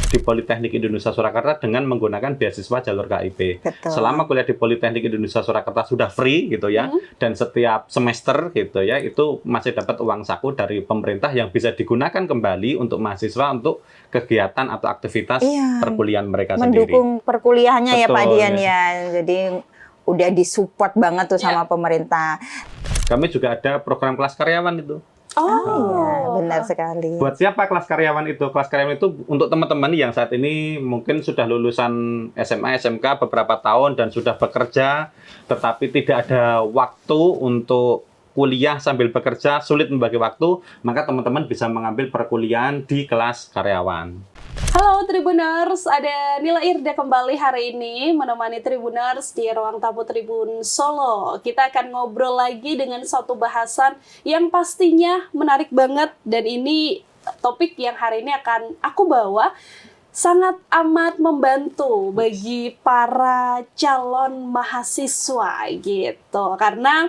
di Politeknik Indonesia Surakarta dengan menggunakan beasiswa jalur KIP. Betul. Selama kuliah di Politeknik Indonesia Surakarta sudah free gitu ya, dan setiap semester gitu ya, itu masih dapat uang saku dari pemerintah yang bisa digunakan kembali untuk mahasiswa untuk kegiatan atau aktivitas perkuliahan mereka mendukung sendiri. Perkuliahannya ya Pak Betul, Dian ya. Jadi udah disupport banget tuh sama pemerintah. Kami juga ada program kelas karyawan itu. Iya, benar sekali. Buat siapa kelas karyawan itu? Kelas karyawan itu untuk teman-teman yang saat ini mungkin sudah lulusan SMA, SMK beberapa tahun dan sudah bekerja, tetapi tidak ada waktu untuk kuliah sambil bekerja, sulit membagi waktu, maka teman-teman bisa mengambil perkuliahan di kelas karyawan. Halo Tribuners, ada Nila Irda kembali hari ini menemani Tribuners di ruang tamu Tribun Solo. Kita akan ngobrol lagi dengan satu bahasan yang pastinya menarik banget, dan ini topik yang hari ini akan aku bawa sangat amat membantu bagi para calon mahasiswa gitu, karena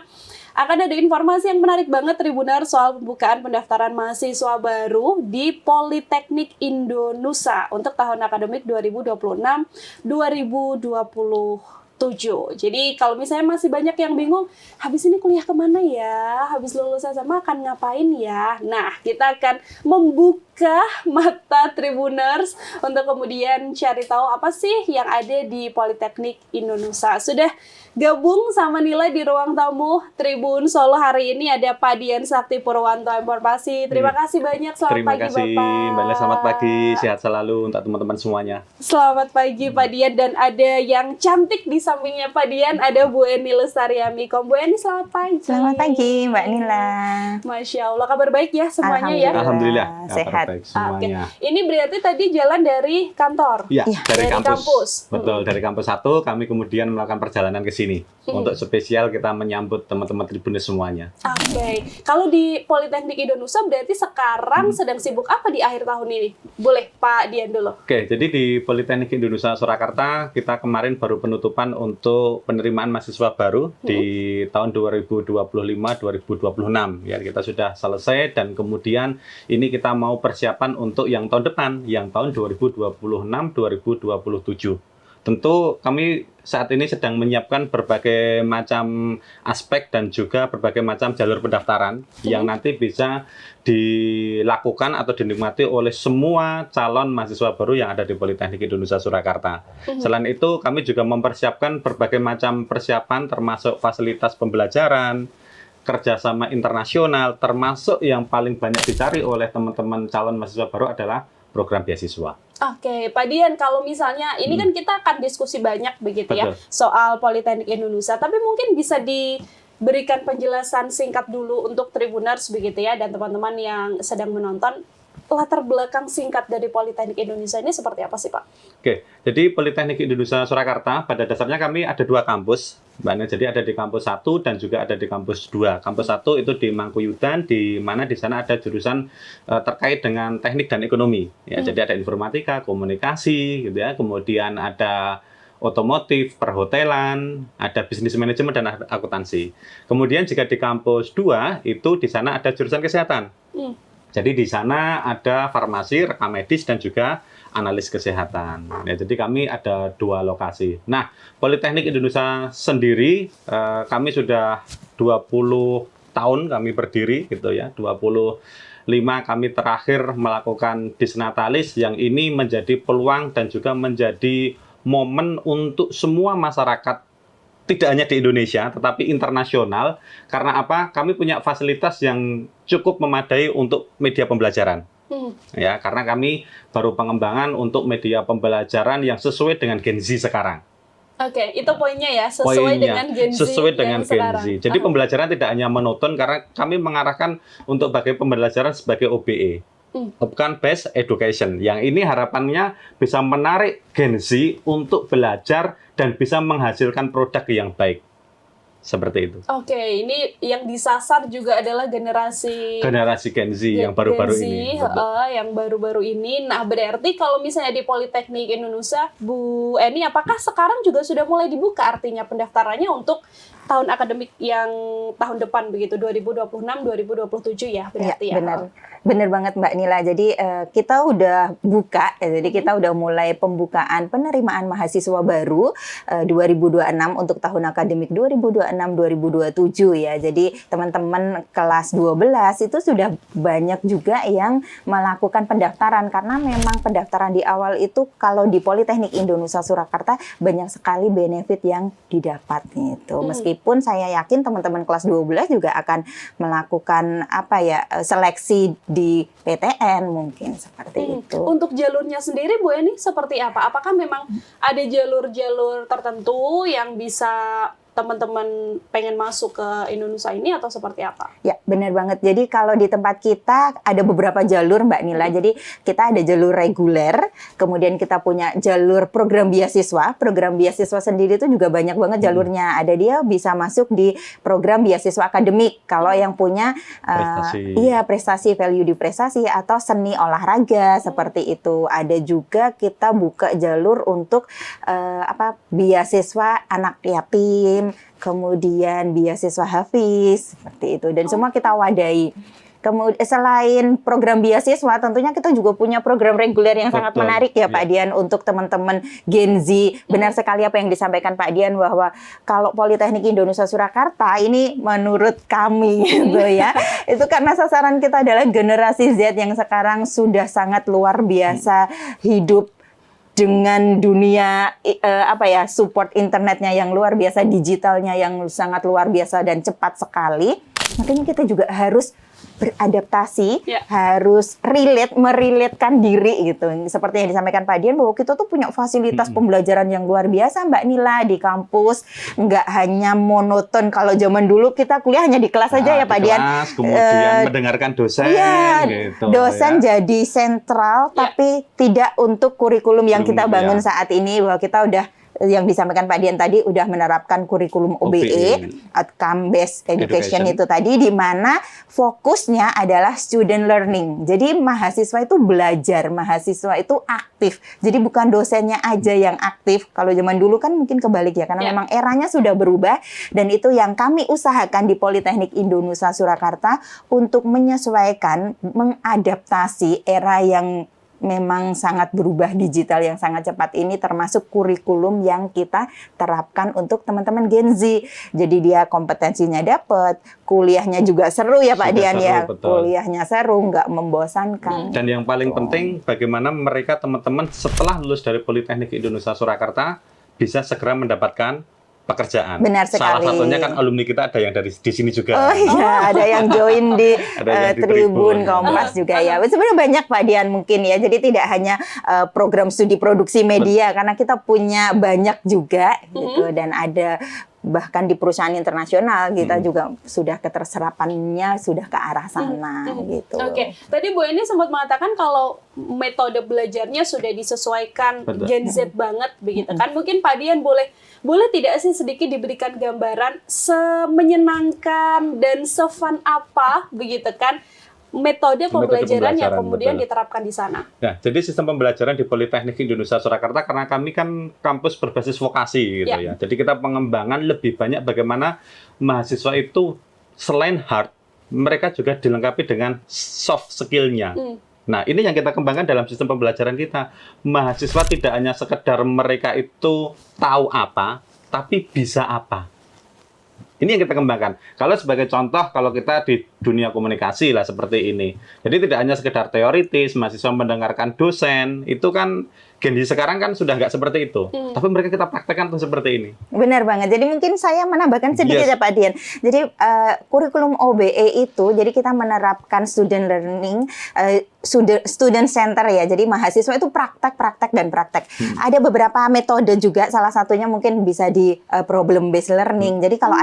akan ada informasi yang menarik banget Tribuners soal pembukaan pendaftaran mahasiswa baru di Politeknik Indonesia untuk tahun akademik 2026-2027. Jadi kalau misalnya masih banyak yang bingung, habis ini kuliah kemana ya? Habis lulus SMA akan ngapain ya? Nah, kita akan membuka mata Tribuners untuk kemudian cari tahu apa sih yang ada di Politeknik Indonesia. Sudah gabung sama Nila di ruang tamu Tribun Solo hari ini ada Pak Dian Sakti Purwanto Informasi. Terima kasih banyak. Selamat pagi Bapak. Terima kasih Mbak Nila, selamat pagi. Sehat selalu untuk teman-teman semuanya. Selamat pagi Pak Dian, dan ada yang cantik di sampingnya Pak Dian, ada Bu Eni Lestari Amikom. Bu Eni, selamat pagi. Selamat pagi Mbak Nila. Masya Allah, kabar baik ya semuanya ya? Alhamdulillah, sehat. baik semuanya. Ini berarti tadi jalan dari kantor? Ya, dari kampus. Hmm. Betul, dari kampus 1 kami kemudian melakukan perjalanan ke sini. Untuk spesial kita menyambut teman-teman Tribuners semuanya. Oke. Kalau di Politeknik Indonesia berarti sekarang sedang sibuk apa di akhir tahun ini? Boleh Pak Dian dulu. Oke, jadi di Politeknik Indonesia Surakarta kita kemarin baru penutupan untuk penerimaan mahasiswa baru di tahun 2025-2026. Ya, kita sudah selesai dan kemudian ini kita mau persiapan untuk yang tahun depan, yang tahun 2026-2027. Tentu kami saat ini sedang menyiapkan berbagai macam aspek dan juga berbagai macam jalur pendaftaran yang nanti bisa dilakukan atau dinikmati oleh semua calon mahasiswa baru yang ada di Politeknik Indonesia Surakarta. Selain itu, kami juga mempersiapkan berbagai macam persiapan termasuk fasilitas pembelajaran, kerjasama internasional, termasuk yang paling banyak dicari oleh teman-teman calon mahasiswa baru adalah program beasiswa. Oke, Pak Dian, kalau misalnya ini kan kita akan diskusi banyak begitu ya soal Politeknik Indonesia, tapi mungkin bisa diberikan penjelasan singkat dulu untuk Tribuners begitu ya, dan teman-teman yang sedang menonton, latar belakang singkat dari Politeknik Indonesia ini seperti apa sih Pak? Oke, jadi Politeknik Indonesia Surakarta pada dasarnya kami ada 2 kampus, Mbak Nia. Jadi ada di kampus 1 dan juga ada di kampus 2. Kampus 1 itu di Mangkuyudan, di mana di sana ada jurusan terkait dengan teknik dan ekonomi. Ya, jadi ada informatika, komunikasi, gitu ya. Kemudian ada otomotif, perhotelan, ada bisnis manajemen dan akuntansi. Kemudian jika di kampus 2 itu di sana ada jurusan kesehatan. Jadi di sana ada farmasi, rekam medis, dan juga analis kesehatan. Ya, jadi kami ada 2 lokasi. Nah, Politeknik Indonesia sendiri, kami sudah 20 tahun kami berdiri, gitu ya. 25 kami terakhir melakukan disnatalis, yang ini menjadi peluang dan juga menjadi momen untuk semua masyarakat, tidak hanya di Indonesia, tetapi internasional. Karena apa? Kami punya fasilitas yang cukup memadai untuk media pembelajaran. Ya, karena kami baru pengembangan untuk media pembelajaran yang sesuai dengan Gen Z sekarang. Oke, itu poinnya ya, sesuai dengan Gen Z. Sesuai dengan Gen sekarang. Z. Jadi pembelajaran tidak hanya monoton, karena kami mengarahkan untuk bagai pembelajaran sebagai OBE. Outcome Based Education, yang ini harapannya bisa menarik Gen Z untuk belajar dan bisa menghasilkan produk yang baik. Seperti itu. Oke, ini yang disasar juga adalah generasi Gen Z yang baru-baru ini. Yang baru-baru ini. Nah, berarti kalau misalnya di Politeknik Indonesia, Bu Eni, apakah sekarang juga sudah mulai dibuka artinya pendaftarannya untuk tahun akademik yang tahun depan begitu 2026-2027 ya berarti ya. Benar. Benar banget Mbak Nila. Jadi kita udah buka, jadi kita udah mulai pembukaan penerimaan mahasiswa baru 2026 untuk tahun akademik 2026-2027 ya. Jadi teman-teman kelas 12 itu sudah banyak juga yang melakukan pendaftaran karena memang pendaftaran di awal itu kalau di Politeknik Indonesia Surakarta banyak sekali benefit yang didapat gitu. Meskipun saya yakin teman-teman kelas 12 juga akan melakukan seleksi di PTN mungkin seperti itu. Untuk jalurnya sendiri Bu Eni seperti apa? Apakah memang ada jalur-jalur tertentu yang bisa teman-teman pengen masuk ke Indonesia ini atau seperti apa? Ya, benar banget. Jadi kalau di tempat kita ada beberapa jalur Mbak Nila. Jadi kita ada jalur reguler, kemudian kita punya jalur program beasiswa. Program beasiswa sendiri itu juga banyak banget jalurnya. Ada dia bisa masuk di program beasiswa akademik. Kalau yang punya prestasi value di prestasi atau seni olahraga seperti itu. Ada juga kita buka jalur untuk beasiswa anak yatim, kemudian beasiswa hafiz seperti itu, dan semua kita wadahi. Kemudian selain program beasiswa, tentunya kita juga punya program reguler yang sangat menarik ya Pak Dian untuk teman-teman Gen Z. Benar sekali apa yang disampaikan Pak Dian bahwa kalau Politeknik Indonesia Surakarta ini menurut kami gitu ya, itu karena sasaran kita adalah generasi Z yang sekarang sudah sangat luar biasa hidup dengan dunia support internetnya yang luar biasa, digitalnya yang sangat luar biasa dan cepat sekali. Makanya kita juga harus beradaptasi, harus merelatekan diri gitu. Seperti yang disampaikan Pak Dian bahwa kita tuh punya fasilitas pembelajaran yang luar biasa Mbak Nila di kampus. Nggak hanya monoton kalau zaman dulu kita kuliah hanya di kelas saja ya Pak Dian. Kemudian mendengarkan dosen gitu. Dosen jadi sentral tapi tidak untuk kurikulum yang kita bangun saat ini, bahwa kita udah yang disampaikan Pak Dian tadi udah menerapkan kurikulum OBE, outcome based education itu tadi, di mana fokusnya adalah student learning. Jadi mahasiswa itu belajar, mahasiswa itu aktif. Jadi bukan dosennya aja yang aktif. Kalau zaman dulu kan mungkin kebalik ya, karena memang eranya sudah berubah, dan itu yang kami usahakan di Politeknik Indonesia Surakarta untuk menyesuaikan, mengadaptasi era yang memang sangat berubah, digital yang sangat cepat ini, termasuk kurikulum yang kita terapkan untuk teman-teman Gen Z. Jadi dia kompetensinya dapat, kuliahnya juga seru ya Pak Dian ya. Kuliahnya seru, nggak membosankan. Dan yang paling penting bagaimana mereka teman-teman setelah lulus dari Politeknik Indonesia Surakarta bisa segera mendapatkan pekerjaan. Benar sekali. Salah satunya kan alumni kita ada yang dari di sini juga. Oh iya, ada yang join di Tribun Kompas juga ya. Sebenarnya banyak Pak Dian mungkin ya. Jadi tidak hanya program studi produksi media, karena kita punya banyak juga gitu, dan ada bahkan di perusahaan internasional kita juga sudah keterserapannya sudah ke arah sana gitu. Oke. Tadi Bu Eni sempat mengatakan kalau metode belajarnya sudah disesuaikan Gen Z banget begitu kan. Mungkin Pak Dian boleh tidak sih sedikit diberikan gambaran semenyenangkan dan se-fun apa begitu kan metode pembelajaran yang kemudian diterapkan di sana. Nah, jadi sistem pembelajaran di Politeknik Indonesia Surakarta, karena kami kan kampus berbasis vokasi gitu ya. Jadi kita pengembangan lebih banyak bagaimana mahasiswa itu selain hard, mereka juga dilengkapi dengan soft skill-nya. Nah, ini yang kita kembangkan dalam sistem pembelajaran kita. Mahasiswa tidak hanya sekedar mereka itu tahu apa, tapi bisa apa. Ini yang kita kembangkan. Kalau sebagai contoh, kalau kita di dunia komunikasi lah seperti ini. Jadi tidak hanya sekedar teoritis, mahasiswa mendengarkan dosen, itu kan Gen Z sekarang kan sudah nggak seperti itu. Tapi mereka kita praktekkan tuh seperti ini. Benar banget. Jadi mungkin saya menambahkan sedikit ya Pak Dian. Jadi kurikulum OBE itu, jadi kita menerapkan student learning, student center ya. Jadi mahasiswa itu praktek dan praktek. Ada beberapa metode juga, salah satunya mungkin bisa di problem based learning. Jadi kalau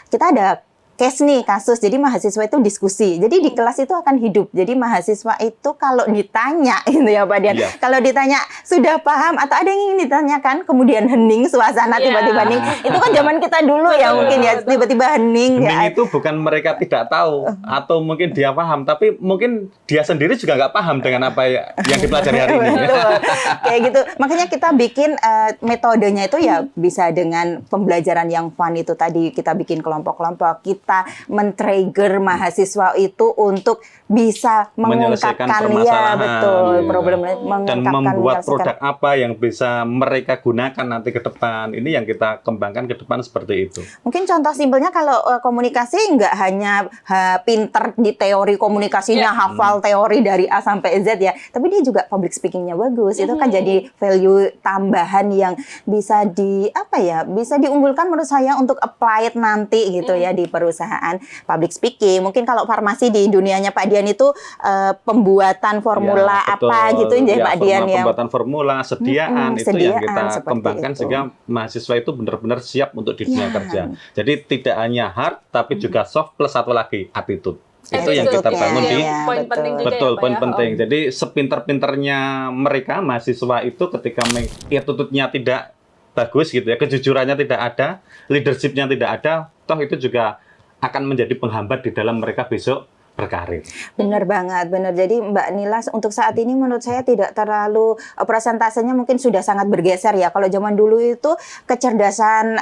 kita ada kasus, jadi mahasiswa itu diskusi. Jadi di kelas itu akan hidup. Jadi mahasiswa itu kalau ditanya, gitu ya Pak Dian. Kalau ditanya sudah paham atau ada yang ingin ditanyakan, kemudian hening suasana tiba-tiba hening. Itu kan zaman kita dulu ya mungkin ya, tiba-tiba hening. Hening itu bukan mereka tidak tahu atau mungkin dia paham, tapi mungkin dia sendiri juga nggak paham dengan apa yang dipelajari hari ini. Kayak gitu. Makanya kita bikin metodenya itu ya bisa dengan pembelajaran yang fun itu tadi. Kita bikin kelompok-kelompok. Kita men-trigger mahasiswa itu untuk bisa Menyelesaikan mengungkapkan permasalahan, betul iya. problem dan mengungkapkan membuat menyelesaikan. produk apa yang bisa mereka gunakan nanti ke depan. Ini yang kita kembangkan ke depan seperti itu. Mungkin contoh simpelnya kalau komunikasi nggak hanya pinter di teori komunikasinya, hafal teori dari A sampai Z ya, tapi dia juga public speakingnya bagus. Itu kan jadi value tambahan yang bisa bisa diunggulkan menurut saya untuk applied nanti gitu ya di perusahaan public speaking. Mungkin kalau farmasi di dunianya Pak Dian itu pembuatan formula Ya, betul. apa gitu ya Pak Dian ya. Pembuatan formula, sediaan itu yang kita seperti kembangkan itu. sehingga mahasiswa itu benar-benar siap untuk di dunia kerja. Jadi tidak hanya hard tapi juga soft plus satu lagi attitude. Itu yang kita Attitude-nya, bangun di ya, poin betul. penting juga betul ya, Pak poin ya. penting. Jadi sepinter-pinternya mereka mahasiswa itu ketika attitude-nya tidak bagus gitu ya, kejujurannya tidak ada, leadership-nya tidak ada, toh itu juga akan menjadi penghambat di dalam mereka besok berkarir. Benar banget, benar. Jadi Mbak Nila untuk saat ini menurut saya tidak terlalu persentasenya mungkin sudah sangat bergeser ya. Kalau zaman dulu itu kecerdasan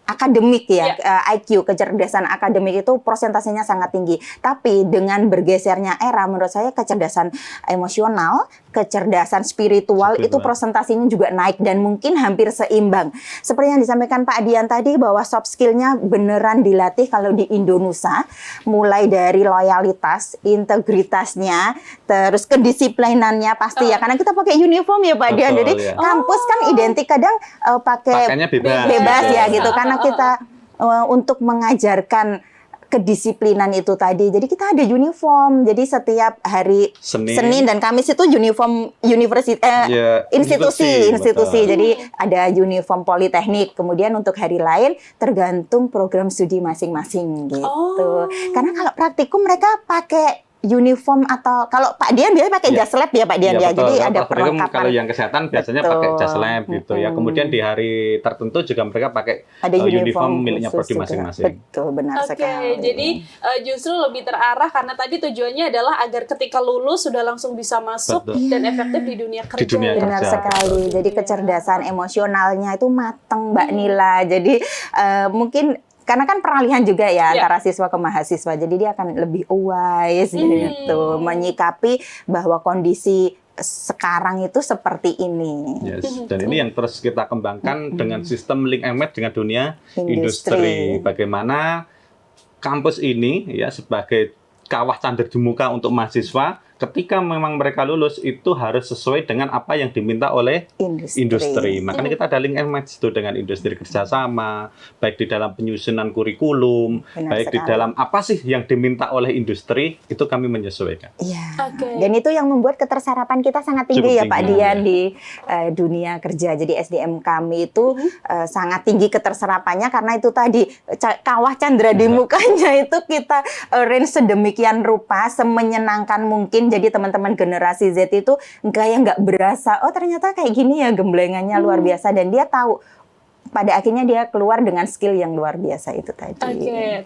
akademik ya, IQ, kecerdasan akademik itu persentasenya sangat tinggi. Tapi dengan bergesernya era, menurut saya kecerdasan emosional, kecerdasan spiritual itu presentasinya juga naik dan mungkin hampir seimbang. Seperti yang disampaikan Pak Dian tadi bahwa soft skill-nya beneran dilatih kalau di Indonesia, mulai dari loyalitas, integritasnya, terus kedisiplinannya pasti ya, karena kita pakai uniform ya Pak Dian. Jadi ya. kampus kan identik kadang Pakainya bebas ya gitu, karena kita untuk mengajarkan kedisiplinan itu tadi. Jadi kita ada uniform. Jadi setiap hari Senin dan Kamis itu uniform institusi. Betul. Jadi ada uniform politeknik. Kemudian untuk hari lain tergantung program studi masing-masing gitu. Karena kalau praktikum mereka pakai uniform atau kalau Pak Dian biasanya pakai jas lab ya Pak Dian ya. Betul. Jadi ada perlengkapan. Kalau yang kesehatan biasanya pakai jas lab gitu ya. Kemudian di hari tertentu juga mereka pakai ada uniform miliknya prodi khusus masing-masing. Betul, benar sekali. Jadi justru lebih terarah karena tadi tujuannya adalah agar ketika lulus sudah langsung bisa masuk dan efektif di dunia kerja. Di dunia kerja. Benar sekali. Jadi kecerdasan emosionalnya itu mateng Mbak Nila. Jadi mungkin karena kan peralihan juga ya antara siswa ke mahasiswa, jadi dia akan lebih wise gitu, menyikapi bahwa kondisi sekarang itu seperti ini. Yes. Dan ini yang terus kita kembangkan dengan sistem link and match dengan dunia industri. Bagaimana kampus ini ya sebagai kawah candar di muka untuk mahasiswa, ketika memang mereka lulus itu harus sesuai dengan apa yang diminta oleh industri. Makanya kita ada link and match itu dengan industri kerjasama, baik di dalam penyusunan kurikulum, baik di dalam apa sih yang diminta oleh industri, itu kami menyesuaikan. Iya. Dan itu yang membuat keterserapan kita sangat tinggi ya Pak Dian di dunia kerja. Jadi SDM kami itu sangat tinggi keterserapannya karena itu tadi kawah candra di mukanya itu kita range sedemikian rupa, semenyenangkan mungkin. Jadi teman-teman generasi Z itu nggak berasa, oh ternyata kayak gini ya gemblengannya luar biasa. Dan dia tahu pada akhirnya dia keluar dengan skill yang luar biasa itu tadi.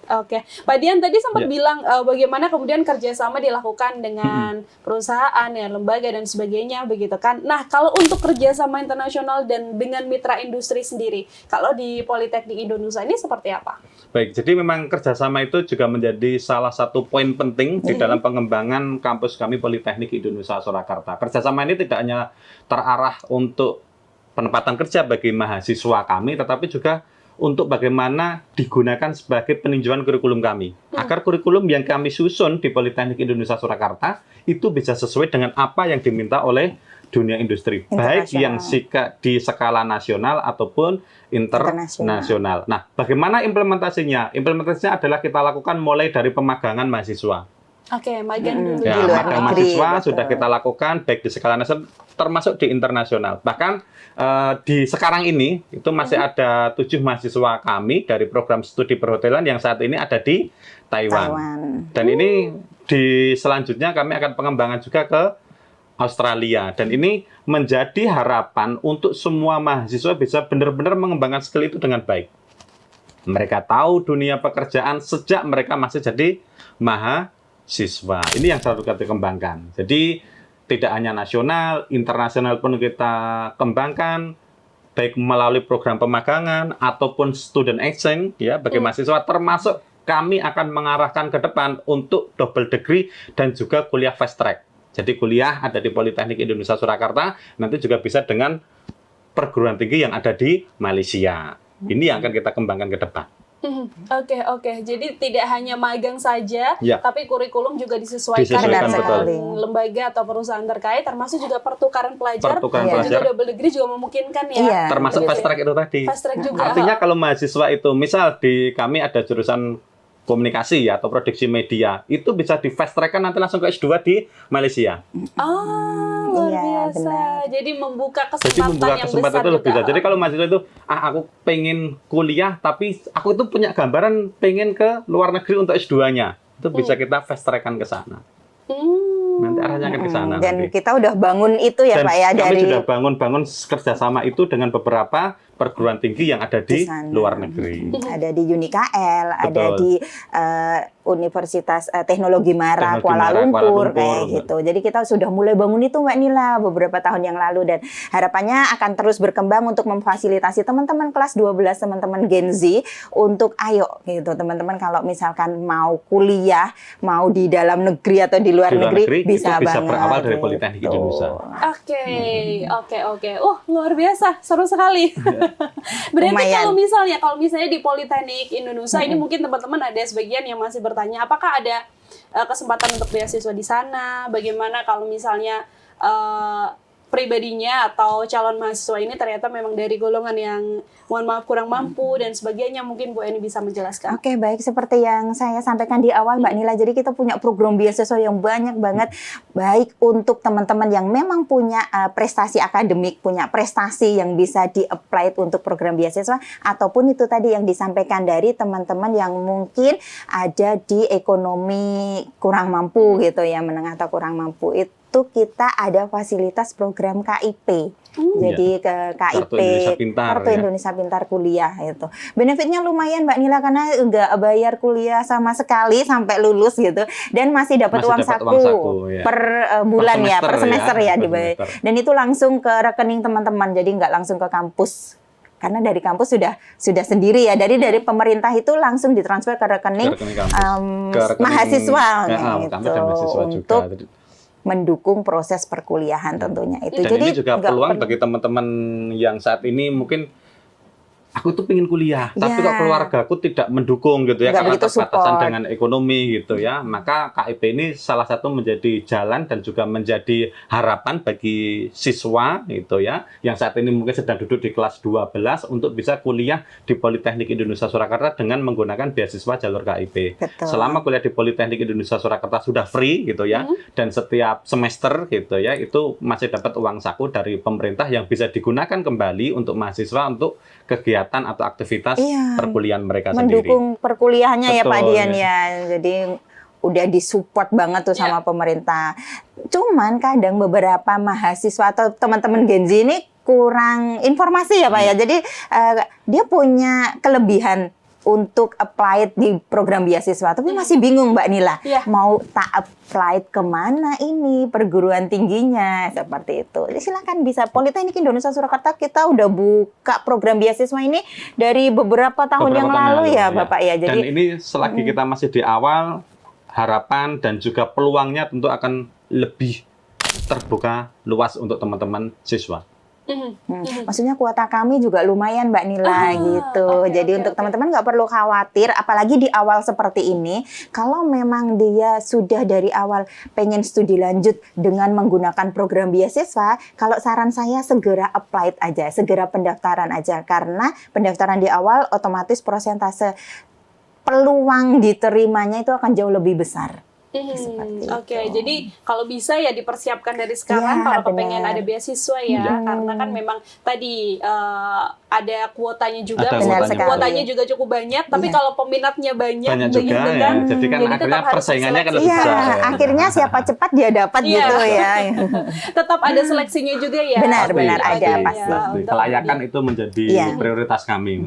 Oke. Pak Dian tadi sempat bilang bagaimana kemudian kerjasama dilakukan dengan perusahaan, ya, lembaga dan sebagainya begitu kan. Nah kalau untuk kerjasama internasional dan dengan mitra industri sendiri, kalau di Politeknik Indonesia ini seperti apa? Baik, jadi memang kerjasama itu juga menjadi salah satu poin penting di dalam pengembangan kampus kami Politeknik Indonesia Surakarta. Kerjasama ini tidak hanya terarah untuk penempatan kerja bagi mahasiswa kami, tetapi juga untuk bagaimana digunakan sebagai peninjauan kurikulum kami. Agar kurikulum yang kami susun di Politeknik Indonesia Surakarta itu bisa sesuai dengan apa yang diminta oleh dunia industri. Baik yang di skala nasional ataupun internasional. Nah, bagaimana implementasinya? Implementasinya adalah kita lakukan mulai dari pemagangan mahasiswa. Oke, magang dulu. Ya, magang mahasiswa sudah kita lakukan baik di skala nasional termasuk di internasional. Bahkan di sekarang ini itu masih ada 7 mahasiswa kami dari program studi perhotelan yang saat ini ada di Taiwan. Dan ini selanjutnya kami akan pengembangan juga ke Australia. Dan ini menjadi harapan untuk semua mahasiswa bisa benar-benar mengembangkan skill itu dengan baik. Mereka tahu dunia pekerjaan sejak mereka masih jadi mahasiswa. Ini yang selalu kita kembangkan. Jadi tidak hanya nasional, internasional pun kita kembangkan, baik melalui program pemagangan ataupun student exchange ya bagi mahasiswa, termasuk kami akan mengarahkan ke depan untuk double degree dan juga kuliah fast track. Jadi kuliah ada di Politeknik Indonesia Surakarta, nanti juga bisa dengan perguruan tinggi yang ada di Malaysia. Ini yang akan kita kembangkan ke depan. Oke. Jadi tidak hanya magang saja, Ya. tapi kurikulum juga disesuaikan Disesuaikan, dengan betul. lembaga atau perusahaan terkait, termasuk juga pertukaran pelajar, Pertukaran dan pelajar. juga double degree juga memungkinkan ya. Iya. Termasuk Begitu fast ya. track itu tadi. Fast track juga. Artinya kalau mahasiswa itu, misal di kami ada jurusan komunikasi ya, atau produksi media, itu bisa di fast track kan nanti langsung ke S2 di Malaysia. Luar Iya, biasa. benar. Jadi membuka Jadi kesempatan membuka yang kesempatan besar itu lebih juga. besar. Jadi kalau mahasiswa itu, aku pengen kuliah, tapi aku itu punya gambaran pengen ke luar negeri untuk S2-nya. Itu bisa kita fast track-kan ke sana. Nanti arahnya akan ke sana. Dan nanti. kita udah bangun itu ya Dan Pak ya kami dari sudah bangun kerjasama itu dengan beberapa perguruan tinggi yang ada di sana. luar negeri. Ada di UNIKL, ada Betul. di Universitas Teknologi Mara Teknologi Kuala Mara, Kuala Lumpur Lumpur. kayak gitu. Jadi kita sudah mulai bangun itu Mbak Nila beberapa tahun yang lalu dan harapannya akan terus berkembang untuk memfasilitasi teman-teman kelas 12, teman-teman Gen Z untuk ayo gitu teman-teman kalau misalkan mau kuliah, mau di dalam negeri atau di luar Di luar negeri negeri, bisa itu bisa banget. berawal dari gitu. Politeknik Indonesia. Oke. Luar biasa, seru sekali. Berarti Lumayan. kalau misalnya di Politeknik Indonesia ini mungkin teman-teman ada sebagian yang masih bertanya, apakah ada kesempatan untuk beasiswa di sana? Bagaimana kalau misalnya pribadinya atau calon mahasiswa ini ternyata memang dari golongan yang mohon maaf kurang mampu dan sebagainya, mungkin Bu Eni bisa menjelaskan. Oke, baik seperti yang saya sampaikan di awal Mbak Nila. Jadi kita punya program beasiswa yang banyak banget baik untuk teman-teman yang memang punya prestasi akademik, punya prestasi yang bisa di-apply untuk program beasiswa ataupun itu tadi yang disampaikan dari teman-teman yang mungkin ada di ekonomi kurang mampu gitu ya, menengah atau kurang mampu. Itu kita ada fasilitas program KIP. Jadi ke KIP, Kartu Indonesia Pintar Kuliah itu. Benefitnya lumayan Mbak Nila karena nggak bayar kuliah sama sekali sampai lulus gitu dan masih dapat uang saku ya. per bulan per semester ya per dibayar. semester. Dan itu langsung ke rekening teman-teman. Jadi nggak langsung ke kampus. Karena dari kampus sudah sendiri ya. Dari pemerintah itu langsung ditransfer ke rekening, mahasiswa kampus dan mahasiswa untuk juga. mendukung proses perkuliahan tentunya itu. Dan Jadi ini juga peluang bagi teman-teman yang saat ini mungkin aku tuh pengen kuliah, tapi kok keluargaku tidak mendukung gitu ya, karena terbatasan dengan ekonomi gitu ya. Maka KIP ini salah satu menjadi jalan dan juga menjadi harapan bagi siswa gitu ya, yang saat ini mungkin sedang duduk di kelas 12 untuk bisa kuliah di Politeknik Indonesia Surakarta dengan menggunakan beasiswa jalur KIP. Betul. Selama kuliah di Politeknik Indonesia Surakarta sudah free gitu ya, dan setiap semester gitu ya, itu masih dapat uang saku dari pemerintah yang bisa digunakan kembali untuk mahasiswa untuk kegiatan atau aktivitas perkuliahan mereka mendukung sendiri. perkuliahannya ya Betul, Pak Dian ya. Jadi udah disupport banget tuh sama pemerintah. Cuman kadang beberapa mahasiswa atau teman-teman Gen Z ini kurang informasi ya Pak ya. Jadi dia punya kelebihan untuk apply di program beasiswa, tapi masih bingung Mbak Nila, mau tak apply kemana ini perguruan tingginya seperti itu. Jadi silakan bisa Politeknik Indonesia Surakarta kita udah buka program beasiswa ini dari beberapa tahun yang lalu ya Bapak ya. Jadi dan ini selagi kita masih di awal, harapan dan juga peluangnya tentu akan lebih terbuka luas untuk teman-teman siswa. Maksudnya kuota kami juga lumayan Mbak Nila gitu. Jadi untuk teman-teman nggak perlu khawatir, apalagi di awal seperti ini. Kalau memang dia sudah dari awal pengen studi lanjut dengan menggunakan program beasiswa, kalau saran saya segera apply aja, segera pendaftaran aja. Karena pendaftaran di awal otomatis persentase peluang diterimanya itu akan jauh lebih besar. Oke, jadi kalau bisa ya dipersiapkan dari sekarang kalau kepengen ada beasiswa ya, karena kan memang tadi ada kuotanya juga, kuotanya juga cukup banyak, tapi kalau peminatnya banyak juga kan, jadi kan akhirnya persaingannya kan lebih besar. Akhirnya siapa cepat dia dapat gitu ya. Tetap ada seleksinya juga ya. Benar ada pasti. Kelayakan itu menjadi prioritas kami.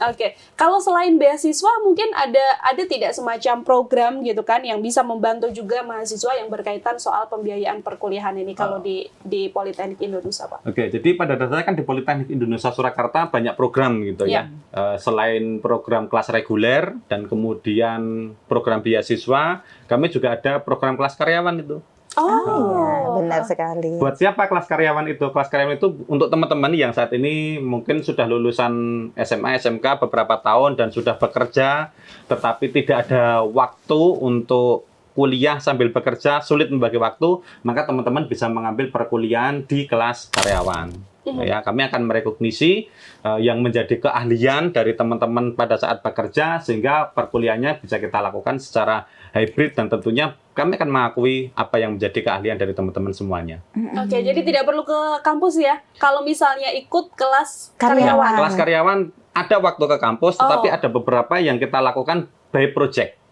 Oke, kalau selain beasiswa mungkin ada tidak semacam program gitu kan yang bisa membantu juga mahasiswa yang berkaitan soal pembiayaan perkuliahan ini kalau di Politeknik Indonesia, Pak. Oke, jadi pada dasarnya kan di Politeknik Indonesia Surakarta banyak program gitu ya. Selain program kelas reguler dan kemudian program beasiswa, kami juga ada program kelas karyawan itu. Iya, benar sekali. Buat siapa kelas karyawan itu? Kelas karyawan itu untuk teman-teman yang saat ini mungkin sudah lulusan SMA, SMK beberapa tahun dan sudah bekerja, tetapi tidak ada waktu untuk kuliah sambil bekerja, sulit membagi waktu, maka teman-teman bisa mengambil perkuliahan di kelas karyawan. Ya, kami akan merekognisi yang menjadi keahlian dari teman-teman pada saat bekerja sehingga perkuliahannya bisa kita lakukan secara hybrid dan tentunya kami akan mengakui apa yang menjadi keahlian dari teman-teman semuanya. Oke, jadi tidak perlu ke kampus ya. Kalau misalnya ikut kelas karyawan. Kelas karyawan ada waktu ke kampus, tetapi ada beberapa yang kita lakukan by project.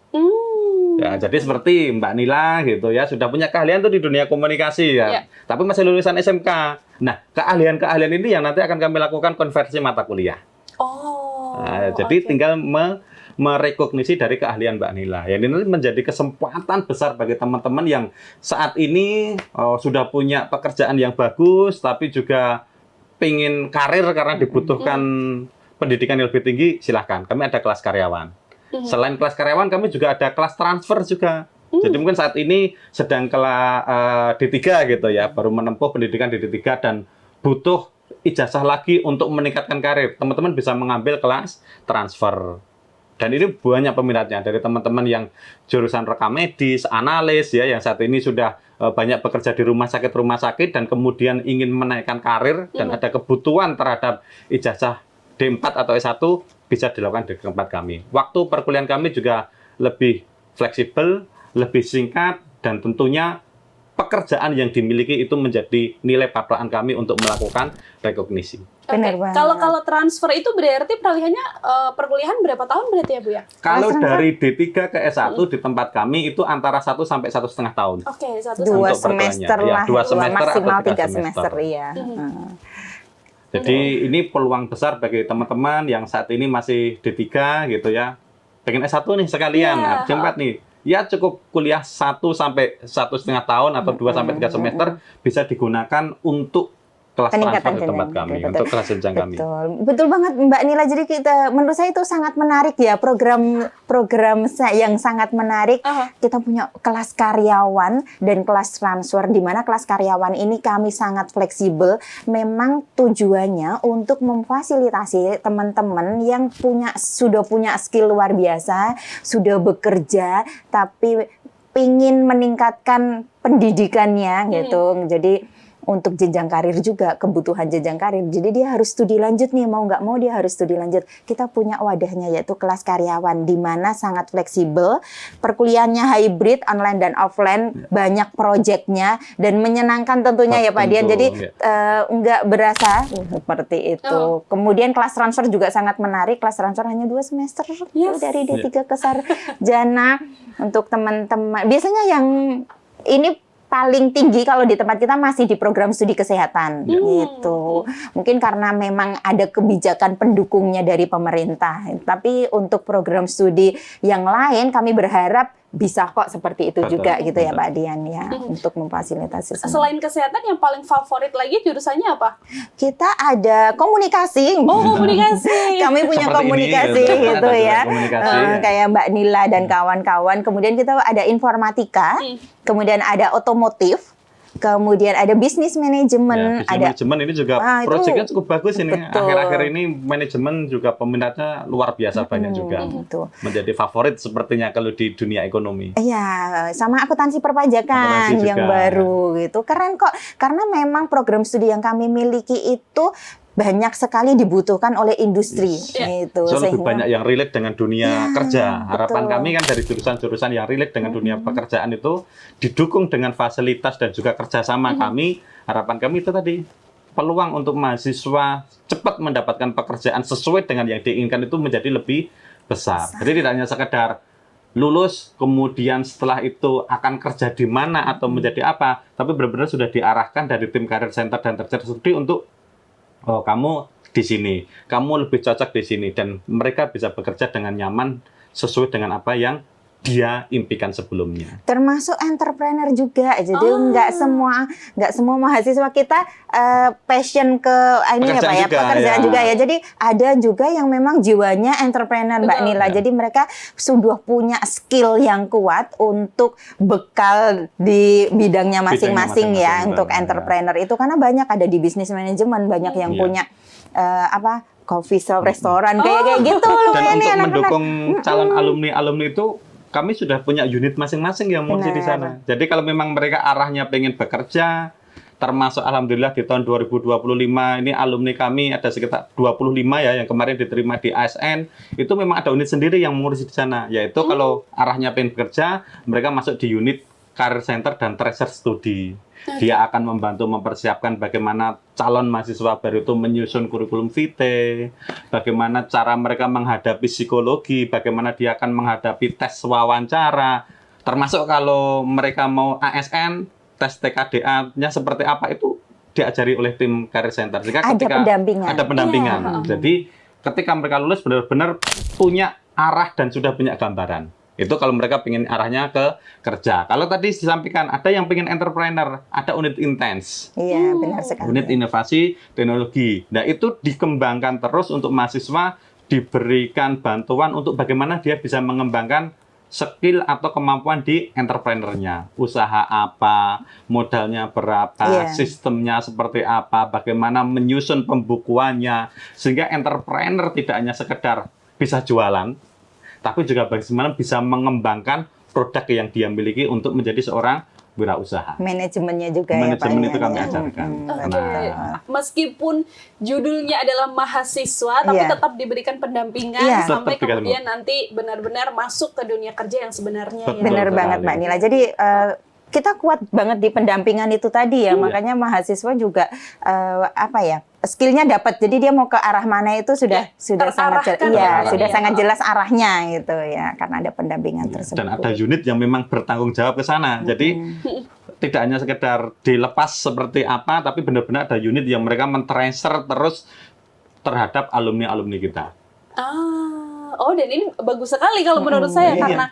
Ya, jadi seperti Mbak Nila gitu ya, sudah punya keahlian tuh di dunia komunikasi ya. Tapi masih lulusan SMK. Nah, keahlian-keahlian ini yang nanti akan kami lakukan konversi mata kuliah. Jadi tinggal merekognisi dari keahlian Mbak Nila. Ya, ini nanti menjadi kesempatan besar bagi teman-teman yang saat ini sudah punya pekerjaan yang bagus, tapi juga pengen karir karena dibutuhkan pendidikan yang lebih tinggi, silahkan. Kami ada kelas karyawan. Selain kelas karyawan, kami juga ada kelas transfer juga. Jadi mungkin saat ini sedang kelas D3 gitu ya, baru menempuh pendidikan di D3 dan butuh ijazah lagi untuk meningkatkan karir. Teman-teman bisa mengambil kelas transfer. Dan ini banyak peminatnya dari teman-teman yang jurusan rekam medis, analis ya, yang saat ini sudah banyak bekerja di rumah sakit dan kemudian ingin menaikkan karir dan ada kebutuhan terhadap ijazah D4 atau S1 bisa dilakukan di tempat kami. Waktu perkuliahan kami juga lebih fleksibel, lebih singkat dan tentunya pekerjaan yang dimiliki itu menjadi nilai patokan kami untuk melakukan rekognisi. Benar banget. Kalau transfer itu berarti peralihannya perkuliahan berapa tahun berarti ya Bu ya? Kalau dari D3 ke S1 di tempat kami itu antara 1 sampai 1,5 tahun. Oke, 1 2 sampai semester Ya, lah, 2 semester maksimal atau 3 semester ya. Jadi ini peluang besar bagi teman-teman yang saat ini masih D3 gitu ya. Pengen S1 nih sekalian, D4 nih. Ya cukup kuliah 1 sampai 1,5 tahun atau 2 sampai 3 semester bisa digunakan untuk kelas transfer di tempat kami, untuk kelas jenjang kami. Betul banget Mbak Nila. Jadi menurut saya itu sangat menarik ya, program yang sangat menarik. Kita punya kelas karyawan dan kelas transfer, di mana kelas karyawan ini kami sangat fleksibel. Memang tujuannya untuk memfasilitasi teman-teman yang sudah punya skill luar biasa, sudah bekerja, tapi ingin meningkatkan pendidikannya gitu. Jadi untuk jenjang karir juga, kebutuhan jenjang karir. Jadi dia harus studi lanjut nih, mau nggak mau dia harus studi lanjut. Kita punya wadahnya yaitu kelas karyawan, di mana sangat fleksibel, perkuliahannya hybrid, online dan offline, banyak proyeknya, dan menyenangkan tentunya ya Pak Dian. Jadi nggak berasa seperti itu. Kemudian kelas transfer juga sangat menarik, kelas transfer hanya 2 semester, dari D3 ke sarjana. Untuk teman-teman, biasanya yang ini paling tinggi kalau di tempat kita masih di program studi kesehatan gitu. Mungkin karena memang ada kebijakan pendukungnya dari pemerintah. Tapi untuk program studi yang lain kami berharap bisa kok seperti itu juga gitu ya Pak Dian ya, untuk memfasilitasi semua. Selain kesehatan yang paling favorit lagi jurusannya apa? Kita ada komunikasi. Komunikasi. Kami punya Seperti komunikasi ini, gitu ya. Kayak Mbak Nila dan kawan-kawan. Kemudian kita ada informatika, kemudian ada otomotif, kemudian ada bisnis manajemen, ada manajemen ini juga proyeknya cukup bagus ini. Akhir-akhir ini manajemen juga peminatnya luar biasa banyak juga. Menjadi favorit sepertinya kalau di dunia ekonomi. Iya, sama akuntansi perpajakan yang baru gitu. Keren kok, karena memang program studi yang kami miliki itu banyak sekali dibutuhkan oleh industri. Itu lebih banyak yang relate dengan dunia kerja. Harapan kami kan dari jurusan-jurusan yang relate dengan dunia pekerjaan itu didukung dengan fasilitas dan juga kerjasama kami. Harapan kami itu tadi, peluang untuk mahasiswa cepat mendapatkan pekerjaan sesuai dengan yang diinginkan itu menjadi lebih besar. Jadi tidak hanya sekedar lulus, kemudian setelah itu akan kerja di mana atau menjadi apa, tapi benar-benar sudah diarahkan dari tim Career Center dan Tertiary Studi untuk kamu di sini, kamu lebih cocok di sini, dan mereka bisa bekerja dengan nyaman sesuai dengan apa yang dia impikan sebelumnya. Termasuk entrepreneur juga, jadi Oh. nggak semua mahasiswa kita passion ke ini ya Pak ya, Pekerjaan juga, pekerjaan ya. juga ya. Jadi ada juga yang memang jiwanya entrepreneur Mbak Betul. Nila. Ya. Jadi mereka sudah punya skill yang kuat untuk bekal di bidangnya masing-masing ya masing-masing, untuk Mbak. entrepreneur itu, karena banyak ada di bisnis manajemen, banyak yang Iya. punya coffee shop, restoran kayak gitu Dan lumayan nih untuk anak-anak. mendukung calon alumni itu kami sudah punya unit masing-masing yang mengurusi di Benar. sana. Jadi kalau memang mereka arahnya pengen bekerja, termasuk alhamdulillah di tahun 2025 ini alumni kami ada sekitar 25 ya yang kemarin diterima di ASN, itu memang ada unit sendiri yang mengurusi di sana. Yaitu kalau arahnya pengen bekerja, mereka masuk di unit Career Center dan Tracer Study. Dia akan membantu mempersiapkan bagaimana calon mahasiswa baru itu menyusun kurikulum vitae, bagaimana cara mereka menghadapi psikologi, bagaimana dia akan menghadapi tes wawancara, termasuk kalau mereka mau ASN, tes TKDA-nya seperti apa itu diajari oleh tim Career Center. Jika Ada pendampingan. Ada pendampingan. Iya. Jadi ketika mereka lulus benar-benar punya arah dan sudah punya gambaran. Itu kalau mereka ingin arahnya ke kerja. Kalau tadi disampaikan ada yang pengen entrepreneur, ada unit intens, Iya, benar sekali. unit inovasi teknologi. Nah, itu dikembangkan terus untuk mahasiswa, diberikan bantuan untuk bagaimana dia bisa mengembangkan skill atau kemampuan di entrepreneurnya. Usaha apa, modalnya berapa, Iya. sistemnya seperti apa, bagaimana menyusun pembukuannya, sehingga entrepreneur tidak hanya sekedar bisa jualan, tapi juga bagaimana bisa mengembangkan produk yang dia miliki untuk menjadi seorang wirausaha. Manajemennya juga ya Pak. Manajemen itu ya. kami ajarkan. Oke, Nah, meskipun judulnya adalah mahasiswa, tapi Iya. tetap diberikan pendampingan Iya. sampai Tetap dikasih kemudian nanti benar-benar masuk ke dunia kerja yang sebenarnya ya. Betul. Benar banget Mbak Nila. Jadi kita kuat banget di pendampingan itu tadi ya, makanya mahasiswa juga skillnya dapat. Jadi dia mau ke arah mana itu sudah sangat terarahkan ya. sudah Iya. sangat jelas arahnya gitu ya, karena ada pendampingan tersebut. dan ada unit yang memang bertanggung jawab ke sana. Jadi tidak hanya sekedar dilepas seperti apa, tapi benar-benar ada unit yang mereka men-tracer terus terhadap alumni-alumni kita. Dan ini bagus sekali kalau menurut saya iya. karena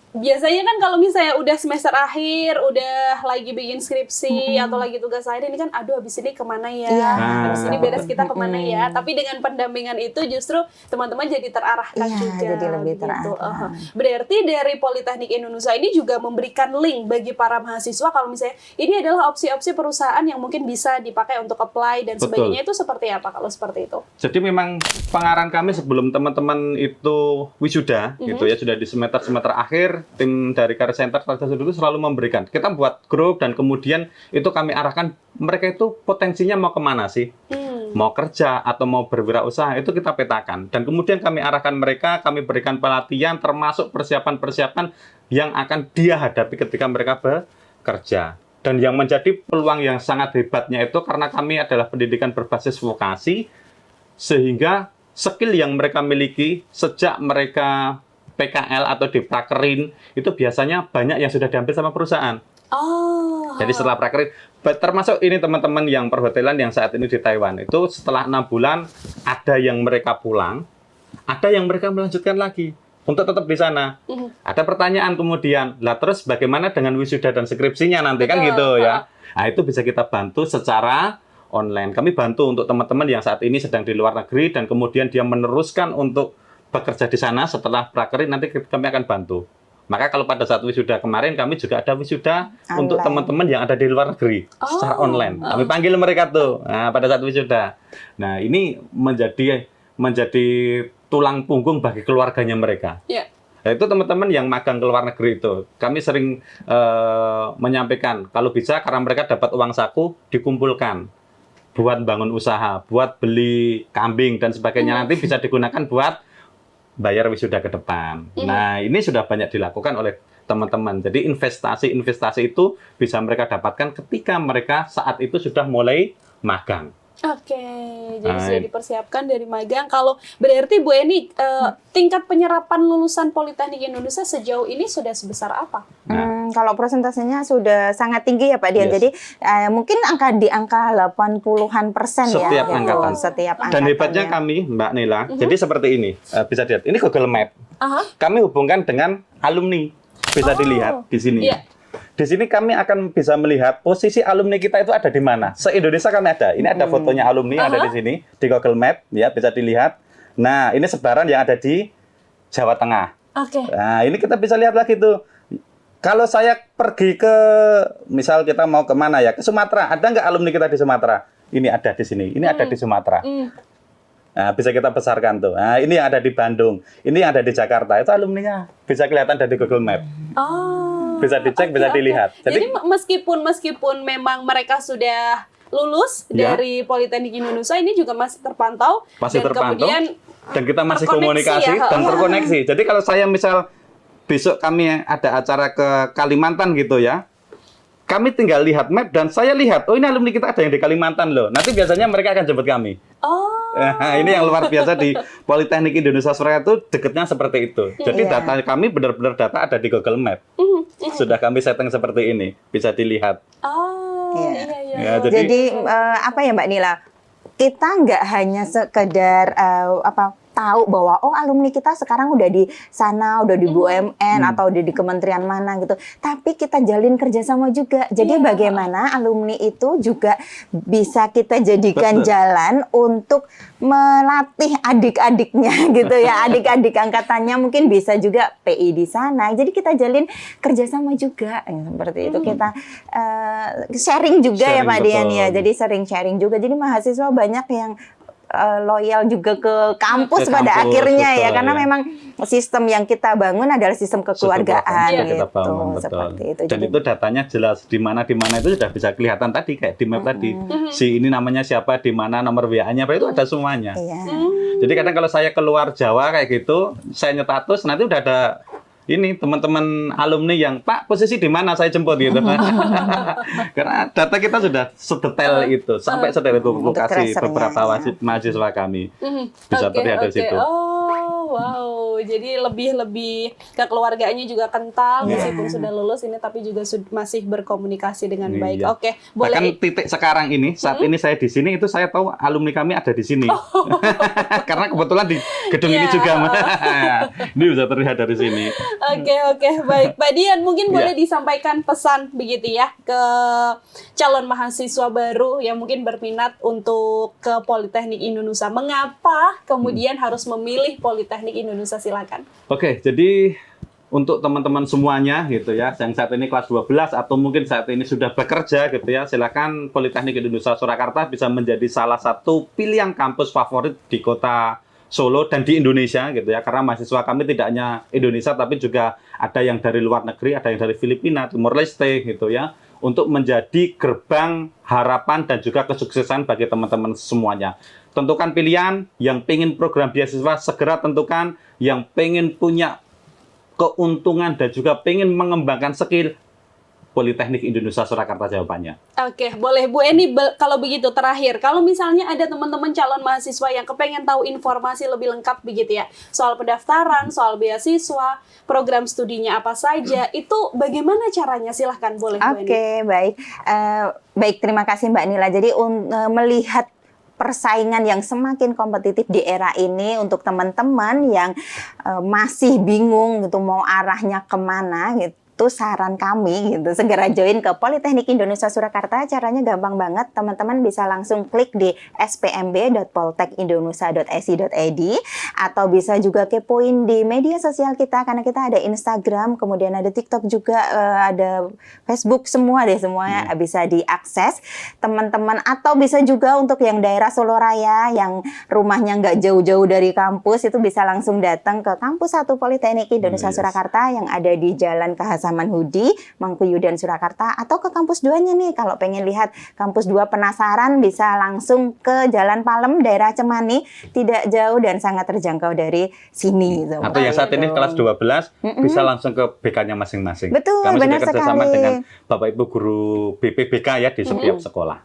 biasanya kan kalau misalnya udah semester akhir, udah lagi bikin skripsi atau lagi tugas akhir, ini kan aduh habis ini kemana ya? Iya. Habis ini beres kita kemana ya? Tapi dengan pendampingan itu justru teman-teman jadi terarahkan Iya, juga. jadi lebih gitu. terarah. Berarti dari Politeknik Indonesia ini juga memberikan link bagi para mahasiswa kalau misalnya ini adalah opsi-opsi perusahaan yang mungkin bisa dipakai untuk apply dan Betul. sebagainya, itu seperti apa kalau seperti itu? Jadi memang pengarang kami sebelum teman-teman itu wisuda, gitu ya, sudah di semester akhir, tim dari Career Center itu selalu memberikan. Kita buat grup dan kemudian itu kami arahkan mereka itu potensinya mau kemana sih? Mau kerja atau mau berwirausaha, itu kita petakan. Dan kemudian kami arahkan mereka, kami berikan pelatihan termasuk persiapan-persiapan yang akan dia hadapi ketika mereka bekerja. Dan yang menjadi peluang yang sangat hebatnya itu karena kami adalah pendidikan berbasis vokasi, sehingga skill yang mereka miliki sejak mereka PKL atau diprakerin itu biasanya banyak yang sudah diambil sama perusahaan. Jadi setelah prakerin, termasuk ini teman-teman yang perhotelan yang saat ini di Taiwan, itu setelah 6 bulan ada yang mereka pulang, ada yang mereka melanjutkan lagi untuk tetap di sana. Ada pertanyaan kemudian, lah terus bagaimana dengan wisuda dan skripsinya nanti kan gitu ya. Nah itu bisa kita bantu secara online. Kami bantu untuk teman-teman yang saat ini sedang di luar negeri dan kemudian dia meneruskan untuk bekerja di sana setelah prakerin, nanti kami akan bantu. Maka kalau pada saat wisuda kemarin kami juga ada wisuda untuk teman-teman yang ada di luar negeri secara online. Kami panggil mereka tuh. Nah, pada saat wisuda. Nah, ini menjadi tulang punggung bagi keluarganya mereka. Yeah. Nah, itu teman-teman yang magang ke luar negeri itu. Kami sering menyampaikan kalau bisa karena mereka dapat uang saku dikumpulkan buat bangun usaha, buat beli kambing dan sebagainya, nanti bisa digunakan buat bayar wisuda ke depan. Nah, ini sudah banyak dilakukan oleh teman-teman. Jadi investasi itu bisa mereka dapatkan ketika mereka saat itu sudah mulai magang. Oke, jadi sudah dipersiapkan dari magang. Kalau berarti Bu Eni, tingkat penyerapan lulusan Politeknik Indonesia sejauh ini sudah sebesar apa? Kalau persentasenya sudah sangat tinggi ya Pak Dian. Yes. Jadi mungkin di angka 80-an% ya. Setiap gitu. angkatan. Setiap Dan angkatan, hebatnya ya. kami, Mbak Nila, jadi seperti ini. Bisa dilihat, ini Google Map. Kami hubungkan dengan alumni. Bisa dilihat di sini. Iya. Di sini kami akan bisa melihat posisi alumni kita itu ada di mana. Se-Indonesia kami ada. Ini ada fotonya alumni ada di sini di Google Map ya, bisa dilihat. Nah, ini sebaran yang ada di Jawa Tengah. Oke. Nah, ini kita bisa lihat lagi tuh. Kalau saya pergi ke, misal kita mau kemana ya, ke Sumatera, ada nggak alumni kita di Sumatera? Ini ada di sini, ini ada di Sumatera. Nah, bisa kita besarkan tuh. Nah, ini yang ada di Bandung, ini yang ada di Jakarta, itu alumninya. Bisa kelihatan dari Google Map. Oh. Bisa dicek, bisa dilihat. Jadi meskipun memang mereka sudah lulus Ya. dari Politeknik Indonesia, ini juga masih terpantau. Masih dan terpantau. Kemudian Dan kita masih terkoneksi komunikasi ya, dan terkoneksi. Jadi kalau saya misal besok kami ada acara ke Kalimantan gitu ya, kami tinggal lihat map dan saya lihat, oh ini alumni kita ada yang di Kalimantan loh. Nanti biasanya mereka akan jemput kami. Oh. Nah, ini yang luar biasa di Politeknik Indonesia Surakarta itu deketnya seperti itu. Jadi Iya. data kami benar-benar data ada di Google Map. Sudah kami setting seperti ini, bisa dilihat. Oh, Iya. iya. Ya, Jadi apa ya Mbak Nila? Kita nggak hanya sekedar tahu bahwa oh alumni kita sekarang udah di sana, udah di BUMN atau udah di kementerian mana gitu. Tapi kita jalin kerjasama juga. Jadi bagaimana alumni itu juga bisa kita jadikan Betul. jalan untuk melatih adik-adiknya gitu ya. Adik-adik angkatannya mungkin bisa juga PI di sana. Jadi kita jalin kerjasama juga. Ya, seperti itu kita sharing juga ya Sharing, Pak Dian betul. ya. Jadi sering sharing juga. Jadi mahasiswa banyak yang loyal juga ke kampus Ke pada kampus, akhirnya ya, betul, karena ya. memang sistem yang kita bangun adalah sistem kekeluargaan Sudah gitu, kita bangun, betul. seperti itu. Dan Jadi itu datanya jelas di mana itu sudah bisa kelihatan tadi kayak di map tadi. Si ini namanya siapa, di mana nomor WA-nya, apa itu ada semuanya. iya. Jadi kadang kalau saya keluar Jawa kayak gitu, saya nyetatus nanti udah ada ini teman-teman alumni yang Pak posisi di mana saya jemput gitu. Karena data kita sudah sedetail itu, sampai sedetail itu Untuk lokasi tracernya, beberapa ya. mahasiswa kami bisa terlihat dari situ. Oh, wow. Jadi lebih kekeluargaannya juga kental Iya. meskipun sudah lulus ini, tapi juga masih berkomunikasi dengan baik. Iya. Oke, Bahkan boleh. titik sekarang ini, saat ini saya di sini itu saya tahu alumni kami ada di sini. Karena kebetulan di gedung ini Iya. juga. Ini bisa terlihat dari sini. Oke, baik. Pak Dian, mungkin Iya. boleh disampaikan pesan begitu ya ke calon mahasiswa baru yang mungkin berminat untuk ke Politeknik Indonesia. Mengapa kemudian harus memilih Politeknik Indonesia? Silakan. Oke, jadi untuk teman-teman semuanya gitu ya, yang saat ini kelas 12 atau mungkin saat ini sudah bekerja gitu ya, silakan Politeknik Indonesia Surakarta bisa menjadi salah satu pilihan kampus favorit di kota Solo dan di Indonesia gitu ya, karena mahasiswa kami tidak hanya Indonesia tapi juga ada yang dari luar negeri, ada yang dari Filipina, Timor Leste gitu ya, untuk menjadi gerbang harapan dan juga kesuksesan bagi teman-teman semuanya. Tentukan pilihan, yang pengen program beasiswa segera tentukan, yang pengen punya keuntungan dan juga pengen mengembangkan skill, Politeknik Indonesia Surakarta jawabannya. Oke, boleh Bu Eni, kalau begitu terakhir, kalau misalnya ada teman-teman calon mahasiswa yang kepengen tahu informasi lebih lengkap begitu ya, soal pendaftaran, soal beasiswa, program studinya apa saja, itu bagaimana caranya? Silahkan, boleh Bu Eni. Oke, baik. Baik, terima kasih Mbak Nila. Jadi melihat persaingan yang semakin kompetitif di era ini untuk teman-teman yang masih bingung gitu mau arahnya kemana gitu. Saran kami gitu, segera join ke Politeknik Indonesia Surakarta. Caranya gampang banget, teman-teman bisa langsung klik di spmb.poltekindonesia.ac.id atau bisa juga kepoin di media sosial kita, karena kita ada Instagram, kemudian ada TikTok juga, ada Facebook, semua deh, semuanya bisa diakses teman-teman. Atau bisa juga untuk yang daerah Solo Raya yang rumahnya nggak jauh-jauh dari kampus, itu bisa langsung datang ke Kampus 1 Politeknik Indonesia Surakarta yang ada di Jalan Samanhudi, Mangkuyudan, Surakarta, atau ke kampus 2-nya nih. Kalau pengen lihat kampus 2 penasaran, bisa langsung ke Jalan Palem, daerah Cemani, tidak jauh dan sangat terjangkau dari sini. Atau yang saat ini kelas 12 bisa langsung ke BK-nya masing-masing. Betul, Kami benar sudah kerjasama sekali. dengan Bapak Ibu guru BPBK ya di setiap sekolah.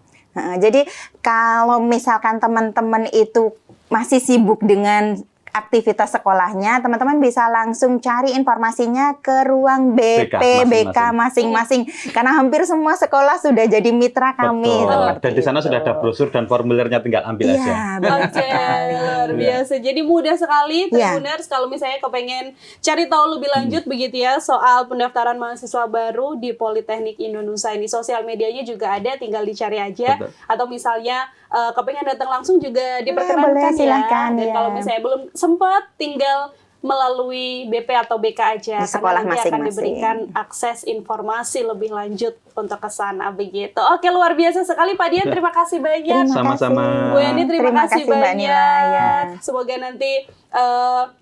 Jadi kalau misalkan teman-teman itu masih sibuk dengan aktivitas sekolahnya, teman-teman bisa langsung cari informasinya ke ruang BP BK masing-masing. Karena hampir semua sekolah sudah jadi mitra kami. Dan di sana sudah ada brosur dan formulirnya, tinggal ambil aja. Oke, luar biasa. Jadi mudah sekali Tribuners kalau misalnya kepengen cari tahu lebih lanjut begitu ya soal pendaftaran mahasiswa baru di Politeknik Indonesia ini. Sosial medianya juga ada, tinggal dicari aja. Atau misalnya kepengen datang langsung juga diperkenankan boleh, silahkan, Dan kalau misalnya belum sempat, tinggal melalui BP atau BK aja, di sekolah karena nanti akan masing-masing diberikan akses informasi lebih lanjut untuk ke sana begitu. Oke, luar biasa sekali Pak Dian, terima kasih banyak. Sama-sama. Bu Yani, terima kasih Mbak banyak. Nila, ya. Semoga nanti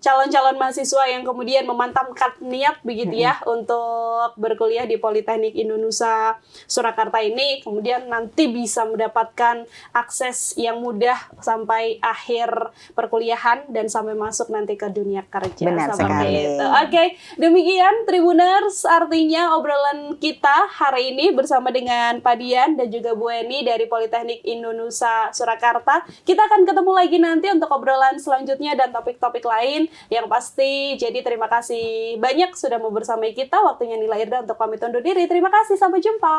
calon-calon mahasiswa yang kemudian memantapkan niat begitu ya untuk berkuliah di Politeknik Indonesia Surakarta ini, kemudian nanti bisa mendapatkan akses yang mudah sampai akhir perkuliahan dan sampai masuk nanti ke dunia kerja. Benar sekali. Itu. Oke, demikian Tribuners, artinya obrolan kita hari ini bersama dengan Pak Dian dan juga Bu Eni dari Politeknik Indonesia Surakarta. Kita akan ketemu lagi nanti untuk obrolan selanjutnya dan topik-topik lain yang pasti. Jadi terima kasih banyak sudah mau bersama kita. Waktunya Nila Irda untuk pamit undur diri. Terima kasih, sampai jumpa.